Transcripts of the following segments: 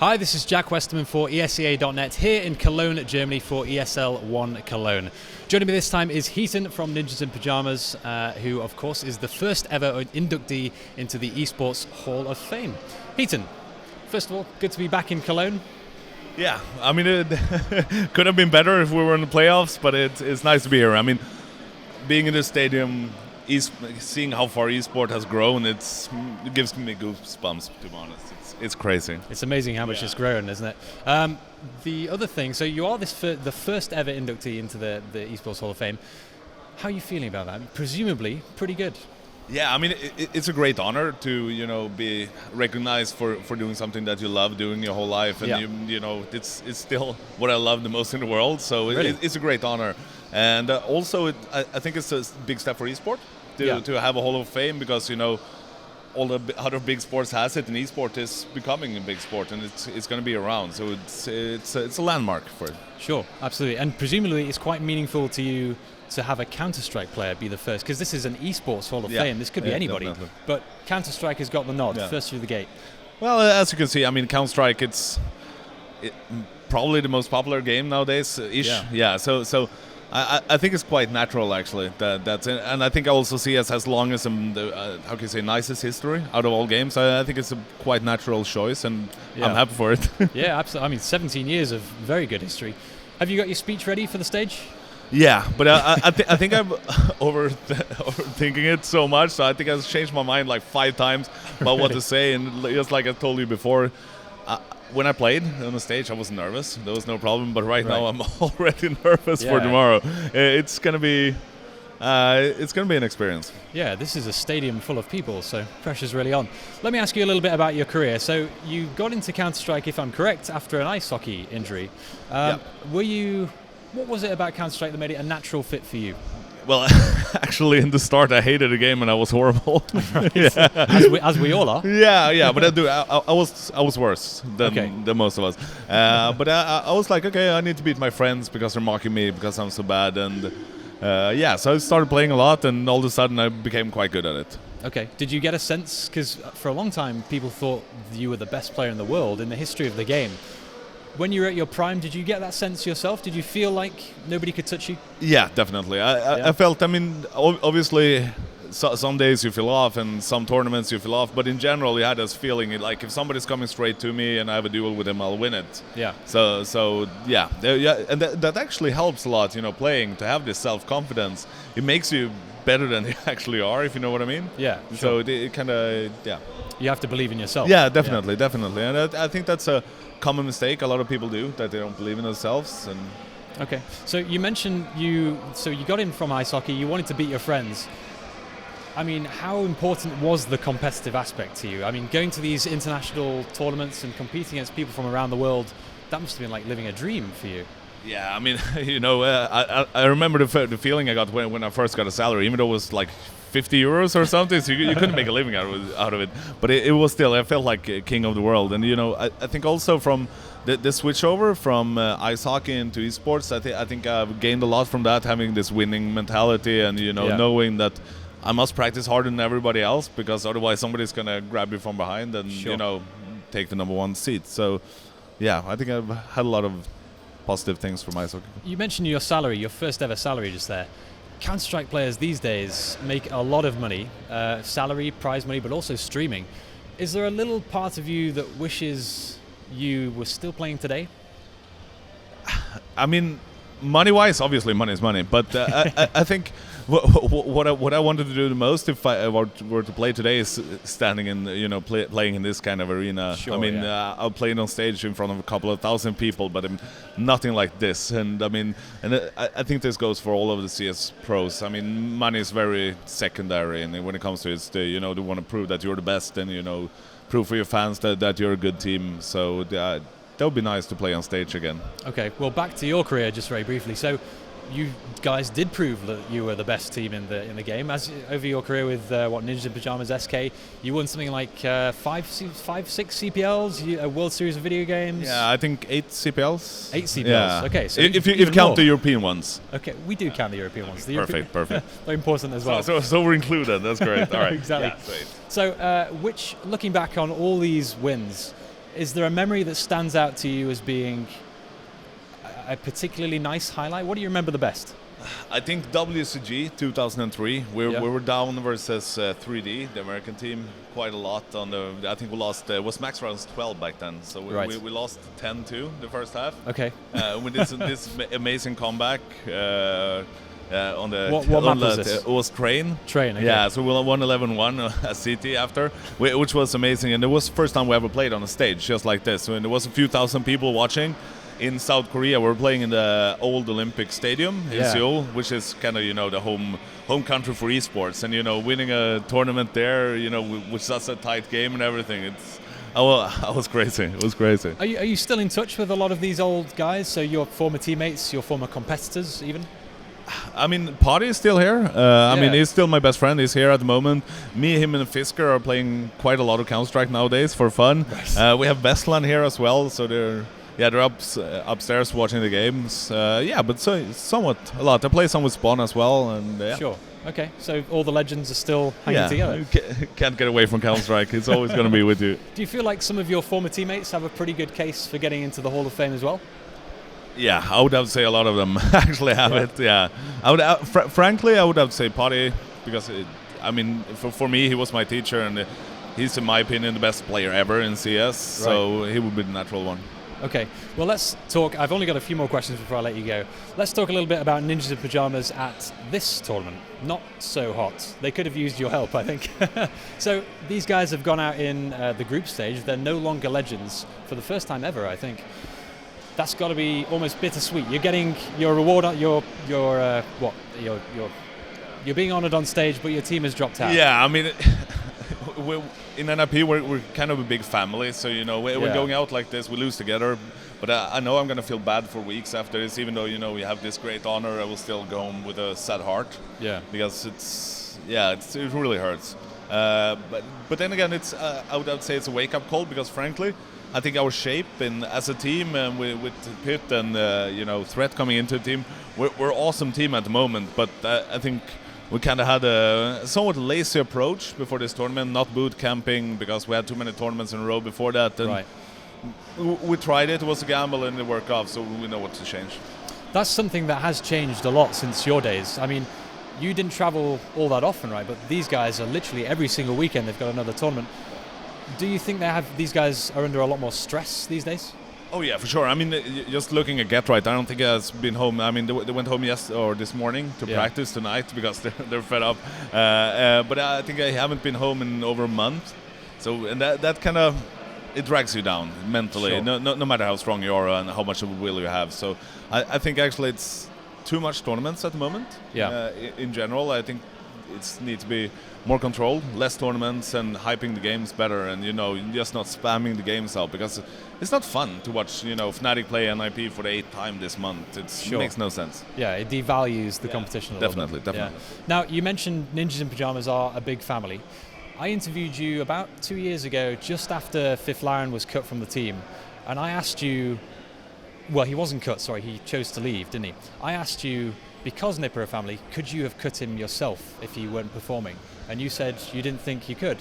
Hi, this is Jack Westerman for ESEA.net here in Cologne, Germany for ESL 1 Cologne. Joining me this time is HeatoN from Ninjas in Pyjamas, who of course is the first ever inductee into the eSports Hall of Fame. HeatoN, first of all, good to be back in Cologne. Yeah, I mean, it could have been better if we were in the playoffs, but it's nice to be here. I mean, being in the stadium, seeing how far eSport has grown, it gives me goosebumps, to be honest. It's crazy. It's amazing how much it's grown, isn't it? The other thing, so you are the first ever inductee into the eSports Hall of Fame. How are you feeling about that? Presumably, pretty good. Yeah, I mean, it's a great honor to be recognized for doing something that you love doing your whole life, and it's still what I love the most in the world. So really? It's a great honor, and also I think it's a big step for eSport to have a Hall of Fame, because all the other big sports has it, and eSport is becoming a big sport, and it's going to be around. So it's a landmark for it. Sure, absolutely, and presumably it's quite meaningful to you to have a CounterStrike player be the first, because this is an eSports Hall of Fame. This could be anybody, definitely. But CounterStrike has got the nod first through the gate. Well, as you can see, I mean, CounterStrike, it's probably the most popular game nowadays. Yeah. So I think it's quite natural, actually. That's it. And I think I also see it as long as how can you say, nicest history out of all games. I think it's a quite natural choice, and I'm happy for it. Yeah, absolutely. I mean, 17 years of very good history. Have you got your speech ready for the stage? Yeah, but I think I'm overthinking it so much, so I think I've changed my mind like 5 times about what to say. And just like I told you before, when I played on the stage, I was nervous. There was no problem. But right now, I'm already nervous for tomorrow. It's gonna be an experience. Yeah, this is a stadium full of people, so pressure's really on. Let me ask you a little bit about your career. So you got into CounterStrike, if I'm correct, after an ice hockey injury. What was it about CounterStrike that made it a natural fit for you? Well, actually, in the start, I hated the game and I was horrible. As we all are. Yeah, but I was worse than most of us. But I was like, okay, I need to beat my friends because they're mocking me because I'm so bad. And so I started playing a lot, and all of a sudden I became quite good at it. Okay. Did you get a sense, because for a long time people thought you were the best player in the world in the history of the game. When you were at your prime, did you get that sense yourself? Did you feel like nobody could touch you? Yeah, definitely. I felt, I mean, obviously, some days you feel off and some tournaments you feel off, but in general, you had this feeling like if somebody's coming straight to me and I have a duel with him, I'll win it. Yeah. So and that actually helps a lot, playing, to have this self-confidence. It makes you better than you actually are, if you know what I mean. Yeah. Sure. So it kind of, You have to believe in yourself. Yeah, definitely. And I think that's a common mistake a lot of people do, that they don't believe in themselves. And okay, so you mentioned you got in from ice hockey, you wanted to beat your friends. I mean, how important was the competitive aspect to you? I mean, going to these international tournaments and competing against people from around the world, that must have been like living a dream for you. Yeah, I mean, I remember the feeling I got when I first got a salary, even though it was like 50 euros or something, so you couldn't make a living out of it. But it was still, I felt like a king of the world. And I think also from the switch over from ice hockey into esports, I think I've gained a lot from that, having this winning mentality, and knowing that I must practice harder than everybody else, because otherwise somebody's gonna grab you from behind and take the number 1 seat. So yeah, I think I've had a lot of positive things from ice hockey. You mentioned your salary, your first ever salary just there. Counter-Strike players these days make a lot of money, salary, prize money, but also streaming. Is there a little part of you that wishes you were still playing today? I mean, money-wise, obviously money is money, but I think what I wanted to do the most, if I were to play today, is standing in, playing in this kind of arena. Sure, I mean, I'll play on stage in front of a couple of thousand people, but nothing like this. And I mean, I think this goes for all of the CS pros. I mean, money is very secondary, and when it comes to it, they want to prove that you're the best, and prove for your fans that you're a good team. So that would be nice to play on stage again. Okay, well, back to your career just very briefly. So you guys did prove that you were the best team in the game. As over your career with Ninjas in Pyjamas SK, you won something like 5, 6 CPLs, a World Series of Video Games. Yeah, I think 8 CPLs. 8 CPLs. Yeah. Okay, so if you count the European ones. Okay, we do count the European ones. Perfect. Very important as well. So we're included. That's great. All right. Exactly. Yeah. So, looking back on all these wins, Is there a memory that stands out to you as being a particularly nice highlight? What do you remember the best? I think WCG 2003. We were down versus 3D, the American team, quite a lot. I think we lost. Was max rounds 12 back then, so we lost 10-2 the first half. Okay. With this amazing comeback. On the what map was this? It was Train. Train. Okay. Yeah, so we won 11-1 at CT after, which was amazing, and it was the first time we ever played on a stage just like this. And there was a few thousand people watching. In South Korea, we're playing in the old Olympic Stadium in Seoul, which is kind of the home country for eSports, and winning a tournament there, with such a tight game and everything. I was crazy. It was crazy. Are you still in touch with a lot of these old guys? So your former teammates, your former competitors, even? I mean, Potty is still here. I mean, he's still my best friend. He's here at the moment. Me, him, and Fisker are playing quite a lot of CounterStrike nowadays for fun. Nice. We have Bestland here as well, so they're upstairs watching the games. But somewhat a lot. I play some with Spawn as well, and Sure. Okay, so all the legends are still hanging together. You can't get away from CounterStrike. It's always going to be with you. Do you feel like some of your former teammates have a pretty good case for getting into the Hall of Fame as well? Yeah, I would have to say a lot of them actually have it. Yeah, I would. Frankly, I would have to say Potty, because for me, he was my teacher, and he's, in my opinion, the best player ever in CS. So he would be the natural one. Okay, well, let's talk. I've only got a few more questions before I let you go. Let's talk a little bit about Ninjas in Pyjamas at this tournament. Not so hot. They could have used your help, I think. So these guys have gone out in the group stage. They're no longer legends for the first time ever, I think. That's got to be almost bittersweet. You're getting your reward. You're being honoured on stage, but your team has dropped out. Yeah, I mean, in NIP we're kind of a big family, so we're going out like this, we lose together. But I know I'm gonna feel bad for weeks after this, even though we have this great honor. I will still go home with a sad heart. Yeah. Because it really hurts. But then again, I would say it's a wake-up call, because frankly, I think our shape as a team, with Pit and Threat coming into the team, we're an awesome team at the moment. But I think we kind of had a somewhat lazy approach before this tournament, not boot camping, because we had too many tournaments in a row before that. And we tried it. It was a gamble, and it worked off. So we know what to change. That's something that has changed a lot since your days. I mean, you didn't travel all that often, right? But these guys are literally every single weekend they've got another tournament. Do you think these guys are under a lot more stress these days? Oh yeah, for sure. I mean, just looking at Get Right, I don't think he has been home. I mean, they went home this morning to practice tonight, because they're fed up. But I think I haven't been home in over a month. So, and that kind of, it drags you down mentally, sure. no matter how strong you are and how much of a will you have. So I think actually it's too much tournaments at the moment. Yeah. In general, I think it needs to be more controlled, less tournaments, and hyping the games better, and just not spamming the games out, because it's not fun to watch Fnatic play NIP for the 8th time this month. It makes no sense. Yeah, it devalues the competition a little bit. Definitely. Yeah. Now, you mentioned Ninjas in Pyjamas are a big family. I interviewed you about 2 years ago, just after Fifth Lion was cut from the team, and I asked you, well, he wasn't cut, sorry, he chose to leave, didn't he? I asked you, because Nip are a family, could you have cut him yourself if he weren't performing? And you said you didn't think you could.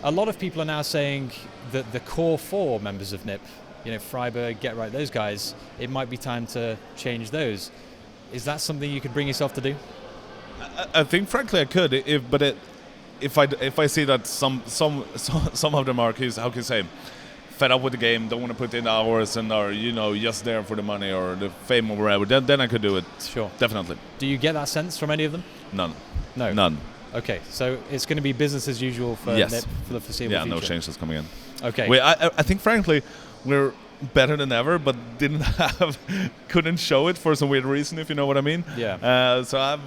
A lot of people are now saying that the core 4 members of Nip, Freiberg, Get Right, those guys, it might be time to change those. Is that something you could bring yourself to do? I think, frankly, I could, if I see that some of them are, how can you say, fed up with the game, don't want to put in hours, and are just there for the money or the fame or whatever, then I could do it. Sure, definitely. Do you get that sense from any of them? None. No. None. Okay, so it's going to be business as usual for Nip for the foreseeable future. Yeah, no changes coming in. Okay. I think, frankly, we're better than ever, but couldn't show it for some weird reason, if you know what I mean. Yeah. So I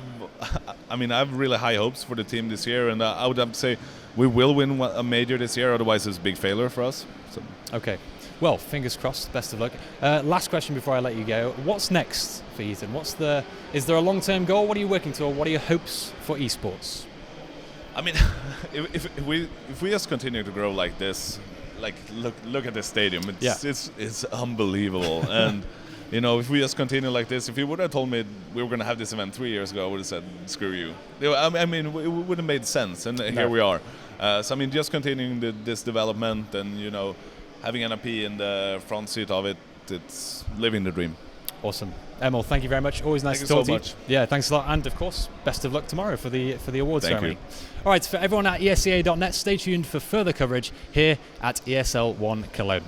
have really high hopes for the team this year, and I would have to say we will win a major this year. Otherwise, it's a big failure for us. So. Okay. Well, fingers crossed. Best of luck. Last question before I let you go. What's next for HeatoN? Is there a long-term goal? What are you working toward? What are your hopes for esports? I mean, if we just continue to grow like this, like look at the stadium. It's unbelievable. And if we just continue like this, if you would have told me we were going to have this event 3 years ago, I would have said, screw you. I mean, it wouldn't have made sense. And here we are. So I mean, just continuing this development, and having an AP in the front seat of it, it's living the dream. Awesome. Emil, thank you very much. Always nice to talk to you. Yeah, thanks a lot. And of course, best of luck tomorrow for the awards ceremony. All right, for everyone at ESEA.net, stay tuned for further coverage here at ESL One Cologne.